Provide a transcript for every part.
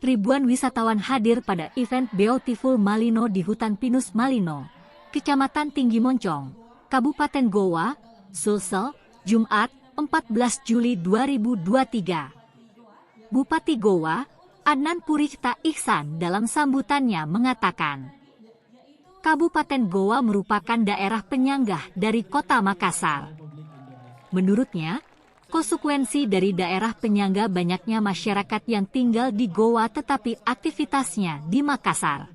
Ribuan wisatawan hadir pada event Beautiful Malino di Hutan Pinus Malino, Kecamatan Tinggi Moncong, Kabupaten Goa, Sulsel, Jumat, 14 Juli 2023. Bupati Goa, Adnan Puricta Ihsan dalam sambutannya mengatakan, Kabupaten Goa merupakan daerah penyanggah dari Kota Makassar. Menurutnya, konsekuensi dari daerah penyangga banyaknya masyarakat yang tinggal di Goa tetapi aktivitasnya di Makassar.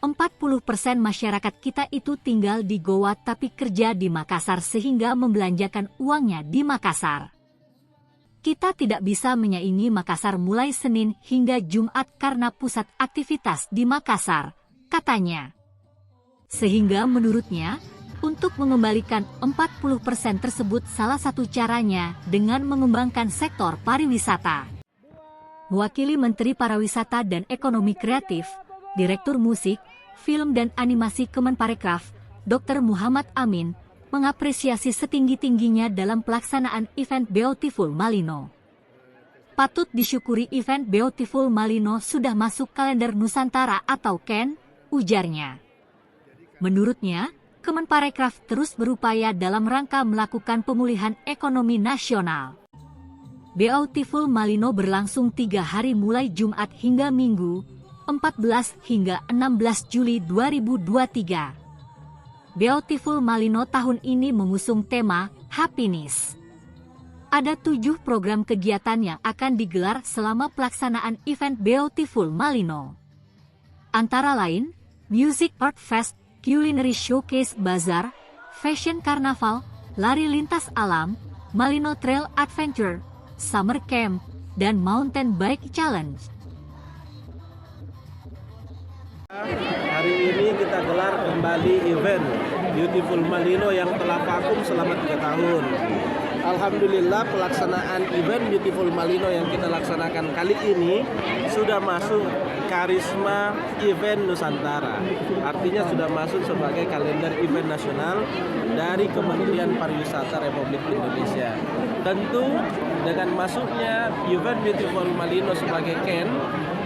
40% masyarakat kita itu tinggal di Goa tapi kerja di Makassar sehingga membelanjakan uangnya di Makassar. Kita tidak bisa menyaingi Makassar mulai Senin hingga Jumat karena pusat aktivitas di Makassar, katanya. Sehingga menurutnya, untuk mengembalikan 40% tersebut salah satu caranya dengan mengembangkan sektor pariwisata. Mewakili Menteri Pariwisata dan Ekonomi Kreatif, Direktur Musik, Film dan Animasi Kemenparekraf, Dr. Muhammad Amin, mengapresiasi setinggi-tingginya dalam pelaksanaan event Beautiful Malino. Patut disyukuri event Beautiful Malino sudah masuk kalender Nusantara atau KEN, ujarnya. Menurutnya, Kemenparekraf terus berupaya dalam rangka melakukan pemulihan ekonomi nasional. Beautiful Malino berlangsung 3 hari mulai Jumat hingga Minggu, 14 hingga 16 Juli 2023. Beautiful Malino tahun ini mengusung tema Happiness. Ada 7 program kegiatan yang akan digelar selama pelaksanaan event Beautiful Malino. Antara lain, Music Art Fest, Culinary Showcase Bazaar, Fashion Carnaval, Lari Lintas Alam, Malino Trail Adventure, Summer Camp, dan Mountain Bike Challenge. Hari ini kita gelar kembali event Beautiful Malino yang telah vakum selama 3 tahun. Alhamdulillah pelaksanaan event Beautiful Malino yang kita laksanakan kali ini sudah masuk karisma event Nusantara. Artinya sudah masuk sebagai kalender event nasional dari Kementerian Pariwisata Republik Indonesia. Tentu dengan masuknya event Beautiful Malino sebagai KEN,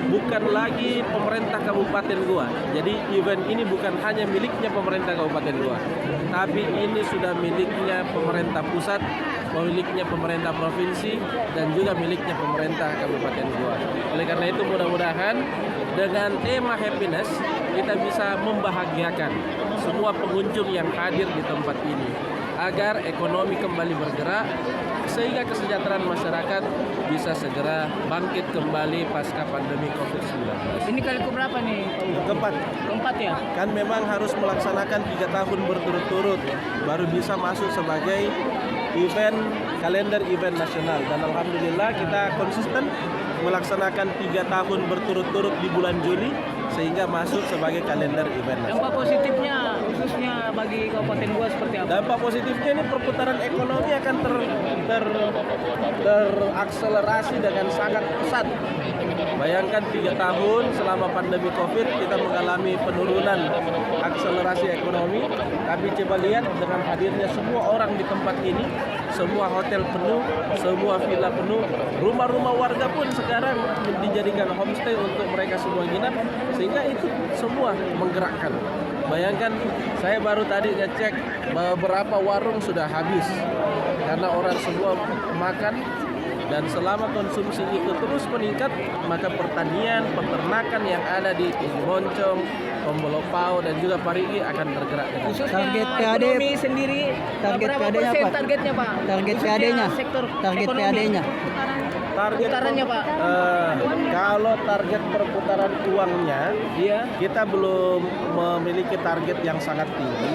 bukan lagi pemerintah Kabupaten Goa. Jadi event ini bukan hanya miliknya pemerintah Kabupaten Goa, tapi ini sudah miliknya pemerintah pusat, miliknya pemerintah provinsi, dan juga miliknya pemerintah Kabupaten Goa. Oleh karena itu mudah-mudahan dengan tema happiness kita bisa membahagiakan semua pengunjung yang hadir di tempat ini agar ekonomi kembali bergerak sehingga kesejahteraan masyarakat bisa segera bangkit kembali pasca pandemi COVID-19. Ini kali keberapa nih? Keempat. Keempat ya? Kan memang harus melaksanakan 3 tahun berturut-turut baru bisa masuk sebagai event kalender event nasional, dan alhamdulillah kita konsisten melaksanakan 3 tahun berturut-turut di bulan Juli sehingga masuk sebagai kalender event nasional. Dampak positifnya khususnya bagi Kabupaten Goa seperti apa? Dampak positifnya ini perputaran ekonomi akan terakselerasi dengan sangat pesat. Bayangkan 3 tahun selama pandemi COVID kita mengalami penurunan akselerasi ekonomi. Tapi coba lihat dengan hadirnya semua orang di tempat ini, semua hotel penuh, semua villa penuh, rumah-rumah warga pun sekarang dijadikan homestay untuk mereka semua nginap, sehingga itu semua menggerakkan. Bayangkan saya baru tadi ngecek beberapa warung sudah habis karena orang semua makan. Dan selama konsumsi itu terus meningkat, maka pertanian, peternakan yang ada di Tinggi Moncong, Pembolopau, dan juga Parigi akan bergerak. Khususnya Target PAD ekonomi sendiri, target berapa PAD-nya persen apa? targetnya Pak? Target Khususnya PAD-nya. sektor Target ekonomi. PAD-nya. Putarannya Pak? Kalau target perputaran uangnya, Iya. kita belum memiliki target yang sangat tinggi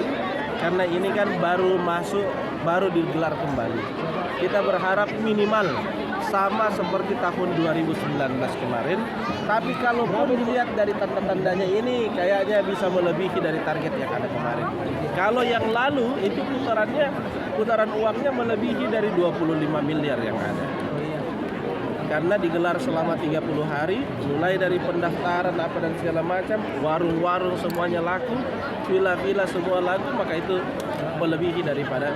karena ini kan baru masuk, baru digelar kembali. Kita berharap minimal sama seperti tahun 2019 kemarin, tapi kalau dilihat dari tanda-tandanya ini kayaknya bisa melebihi dari target yang ada kemarin. Kalau yang lalu itu putaran uangnya melebihi dari 25 miliar yang ada. Karena digelar selama 30 hari, mulai dari pendaftaran apa dan segala macam, warung-warung semuanya laku, villa-villa semua laku, maka itu melebihi daripada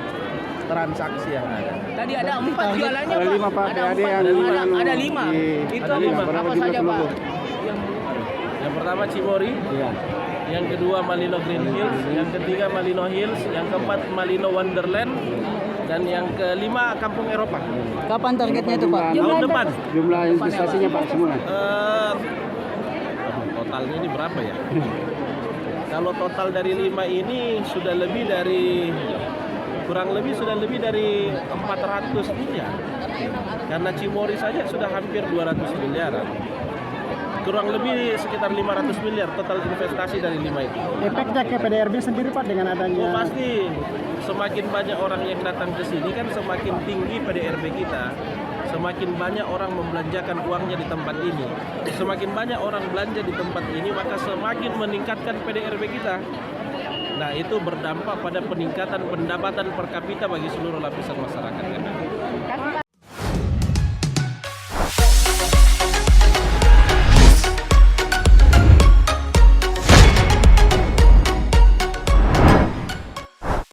transaksi yang ada. Tadi ada 4 jualannya Ada Pak. 5, Pak. Ada PAD 4. ada 5. Ada 5. Itu Ada lima. apa Berapa saja jumlah Pak? penduduk? Yang Yang pertama Cimory, Iya. yang kedua Malino Green Hills, yang ketiga Malino Hills, yang keempat Malino Wonderland, dan yang kelima Kampung Eropa. kapan targetnya itu Pak? Tahun depan. Jumlah investasinya Pak semua. Totalnya ini berapa ya? Kalau total dari 5 ini sudah lebih dari kurang lebih sudah lebih dari 400 miliar. Karena Cimory saja sudah hampir 200 miliaran. Kurang lebih sekitar 500 miliar total investasi dari 5 itu. Efeknya ke PDRB sendiri Pak dengan adanya Oh pasti, semakin banyak orang yang datang ke sini kan semakin tinggi PDRB kita. Semakin banyak orang membelanjakan uangnya di tempat ini. Semakin banyak orang belanja di tempat ini, maka semakin meningkatkan PDRB kita. Nah, itu berdampak pada peningkatan pendapatan per kapita bagi seluruh lapisan masyarakat.